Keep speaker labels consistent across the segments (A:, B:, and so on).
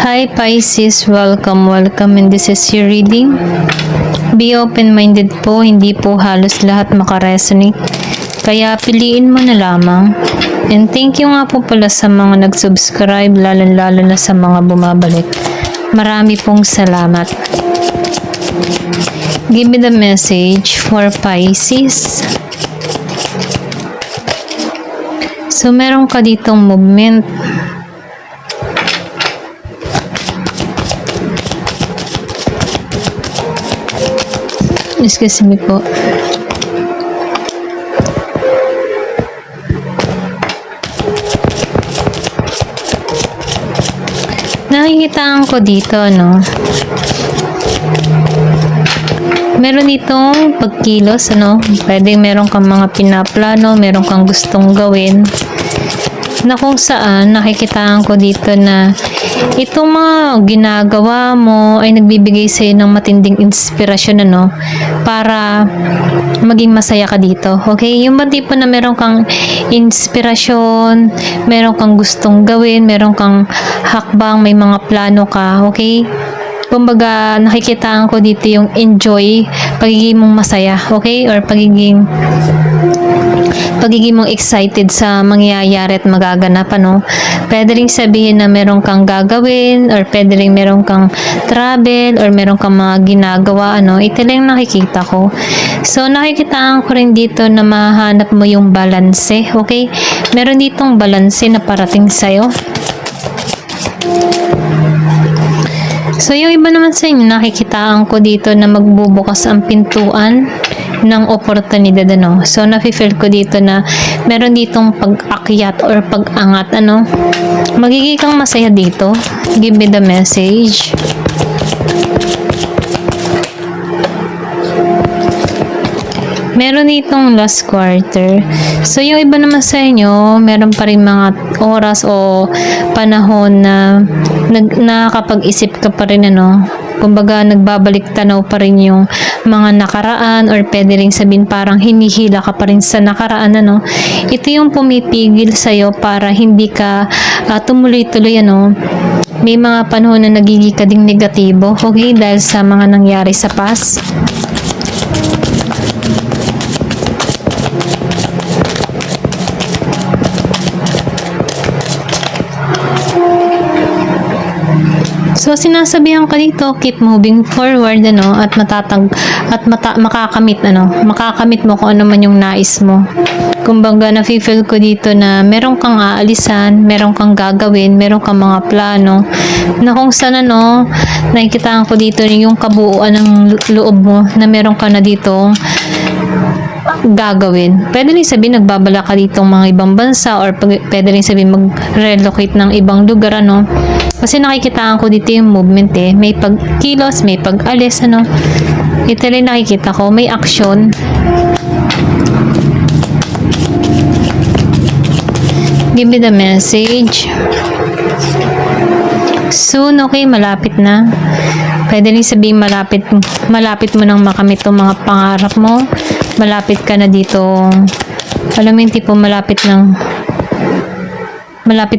A: Hi Pisces, welcome in this is your reading. Be open-minded po, hindi po halos lahat makaresonate. Kaya piliin mo na lamang. And thank you nga po pala sa mga nag-subscribe, lalo na sa mga bumabalik. Marami pong salamat. Give me the message for Pisces. So meron ka ditong movement. Excuse me po. Nakikitaan ko dito, no? Meron ditong pagkilos, ano? Pwede meron kang mga pinaplano, meron kang gustong gawin. Na kung saan nakikitaan ko dito na itong mga ginagawa mo ay nagbibigay sa iyo ng matinding inspirasyon, ano, para maging masaya ka dito. Okay? Yung ba tipo na meron kang inspirasyon, meron kang gustong gawin, meron kang hakbang, may mga plano ka. Okay? Kumbaga, nakikitaan ko dito yung enjoy, pagiging mong masaya. Okay? Or pagiging mong excited sa mangyayari at magaganap, ano. Pwede rin sabihin na meron kang gagawin, or pwede rin meron kang travel, or meron kang mga ginagawa, ano. Ito lang nakikita ko. So, nakikitaan ko rin dito na mahanap mo yung balanse, okay? Meron ditong balanse na parating sa'yo. So, yung iba naman sa inyo, nakikitaan ko dito na magbubukas ang pintuan ng oportunidad, ano. So, nafe-feel ko dito na meron ditong pag-akyat or pag-angat, ano. Magiging kang masaya dito. Give me the message. Meron ditong last quarter. So, yung iba naman sa inyo, meron pa rin mga oras o panahon na nakakapag-isip ka pa rin, ano. Kumbaga, nagbabalik tanaw pa rin yung mga nakaraan, or pwede rin sabihin parang hinihila ka pa rin sa nakaraan, ano. Ito yung pumipigil sa'yo para hindi ka tumuloy-tuloy, ano. May mga panahon na nagiging ka ding negatibo, okay, dahil sa mga nangyari sa past. So, sinasabihan ka dito, keep moving forward, ano, at makakamit mo kung ano man yung nais mo. Kumbaga, nafe-feel ko dito na meron kang aalisan, meron kang gagawin, meron kang mga plano, na kung saan, ano, nakikitaan ko dito yung kabuuan ng loob mo, na meron ka na dito gagawin. Pwede rin sabihin nagbabala ka dito mga ibang bansa, or pwede rin sabihin mag-relocate ng ibang lugar, ano. Kasi nakikitaan ko dito yung movement, eh. May pagkilos, may pag-alis, ano. Ito rin nakikita ko, may action. Give me the message. Soon, okay, malapit na. Pwede rin sabihin malapit mo nang makamit itong mga pangarap mo. Malapit ka na dito. Alam mo yung tipo malapit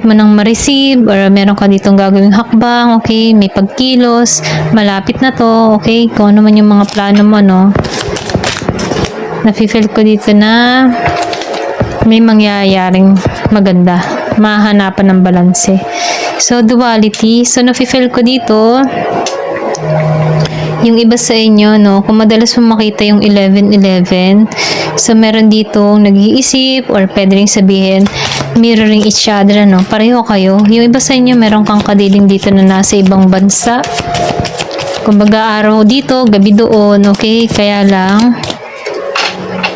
A: mo nang ma-receive, or meron ka ditong gagawing hakbang, okay, may pagkilos, malapit na to, okay, kung ano man yung mga plano mo, no. Nafe-feel ko dito na may mangyayaring maganda, mahahanapan ng balanse. So, duality. So, nafe-feel ko dito yung iba sa inyo, no, kung madalas mo makita yung 11-11, so meron dito nag-iisip, or pwede rin sabihin mirroring each other, no, pareho kayo. Yung iba sa inyo, meron kang kadiling dito na nasa ibang bansa, kumbaga araw dito, gabi doon, okay, kaya lang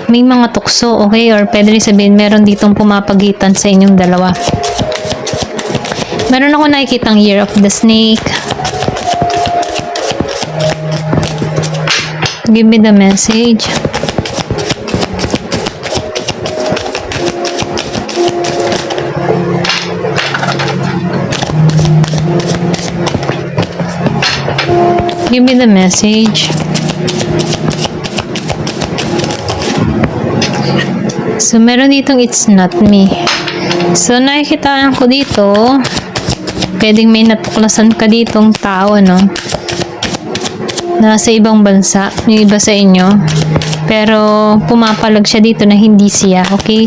A: may mga tukso, okay, or pwede rin sabihin meron ditong pumapagitan sa inyong dalawa. Meron ako nakikitang Year of the Snake. Give me the message. Give me the message. So, meron ditong it's not me. So, nakikitaan ko dito pwedeng may natuklasan ka ditong tao, no? Nasa ibang bansa, yung iba sa inyo. Pero, pumapalag siya dito na hindi siya, okay?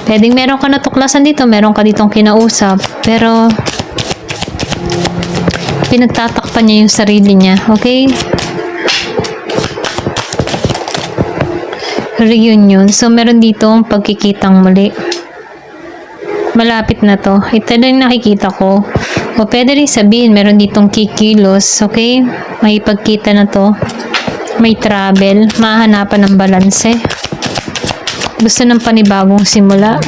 A: Pwedeng meron ka natuklasan dito, meron ka ditong kinausap, pero, pinagtatakpan niya yung sarili niya, okay? Reunion. So, meron ditong pagkikitang muli. Malapit na to. Ito lang nakikita ko. O pwede rin sabihin, meron ditong kikilos. Okay? May pagkita na to. May travel. Mahanapan ng balanse. Gusto ng panibagong simula.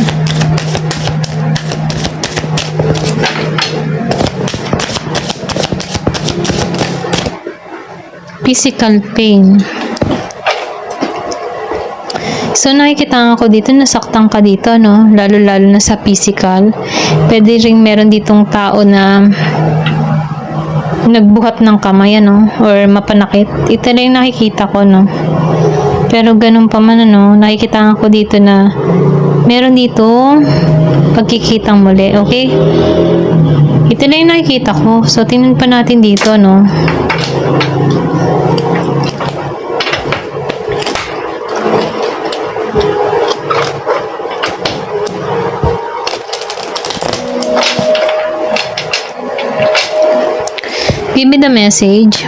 A: Physical pain. So, nakikita ko dito, nasaktan ka dito, no? Lalo-lalo na sa physical. Pwede rin meron ditong tao na nagbuhat ng kamay, ano? Or mapanakit. Ito lang yung nakikita ko, no? Pero ganun pa man, ano? Nakikita ko dito na meron dito pagkikitang muli, okay? Ito lang yung nakikita ko. So, tingnan pa natin dito, no? Give me the message.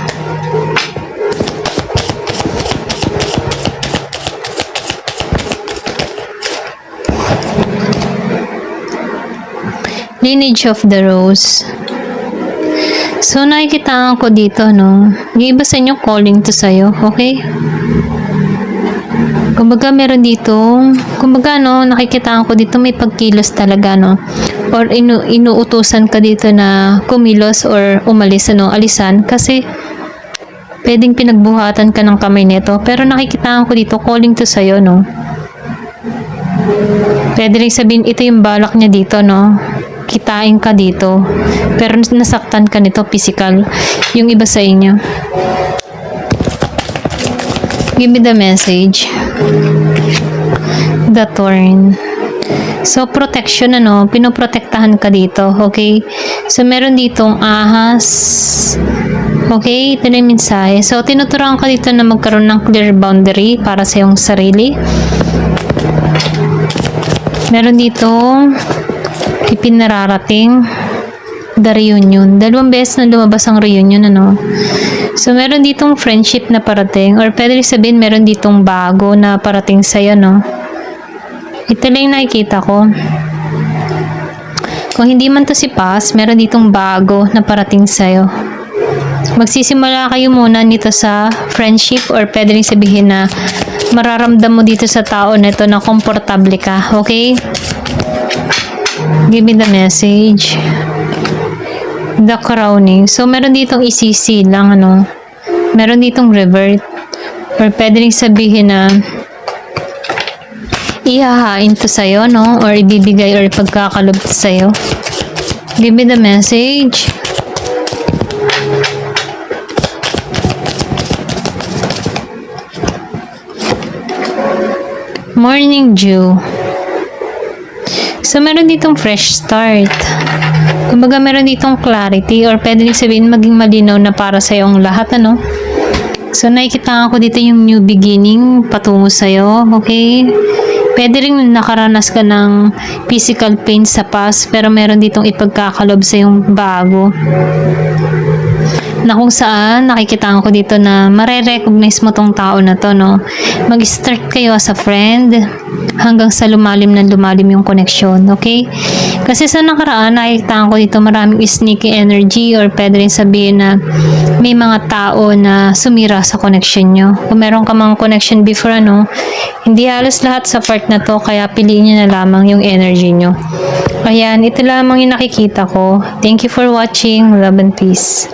A: Lineage of the Rose. So, nakikita ko dito, no? Yung iba sa inyo calling to sa'yo, okay? Kumbaga, meron dito, kumbaga, no, nakikita ko dito may pagkilos talaga, no? Or inuutusan ka dito na kumilos or umalis, ano, alisan, kasi pwedeng pinagbuhatan ka ng kamay nito. Pero nakikita ko dito, calling to sa'yo, no? Pwede rin sabihin, ito yung balak niya dito, no? Kitain ka dito. Pero nasaktan ka nito, physical. Yung iba sa inyo. Give me the message. The Thorn. So, protection, ano, pinoprotektahan ka dito, okay? So, meron ditong ahas. Okay, ito na yung mensahe. So, tinuturuan ka dito na magkaroon ng clear boundary para sa iyong sarili. Meron ditong ipinararating the reunion. 2 beses na lumabas ang reunion, ano? So, meron ditong friendship na parating, or pwede sabihin meron ditong bago na parating sa'yo, no? Ito lang yung nakikita ko. Kung hindi man to si Paz, meron ditong bago na parating sa'yo. Magsisimula kayo muna nito sa friendship, or pwede rin sabihin na mararamdam mo dito sa tao na ito na komportable ka. Okay? Give me the message. The crowning. So, meron ditong isisi lang, ano. Meron ditong revert. Or pwede rin sabihin na ihahain to sa'yo, no? Or ibibigay or ipagkakalob to sa'yo. Give me the message. Morning dew. So, meron ditong fresh start. Kumbaga, meron ditong clarity, or pwede rin sabihin maging malinaw na para sa iyong lahat, ano? So, nakikita ko dito yung new beginning patungo sa'yo, okay? Pwede rin nakaranas ka ng physical pain sa past, pero meron ditong ipagkakalob sa yung bago. Na kung saan, nakikita ko dito na mare-recognize mo tong tao na to, no? Mag-start kayo as a friend hanggang sa lumalim yung connection, okay? Kasi sa nakaraan, nakikita ko dito maraming sneaky energy, or pwede rin sabihin na may mga tao na sumira sa connection nyo. Kung meron ka mang connection before, ano, hindi halos lahat sa part na to, kaya piliin nyo na lamang yung energy nyo. Ayan, ito lamang yung nakikita ko. Thank you for watching. Love and peace.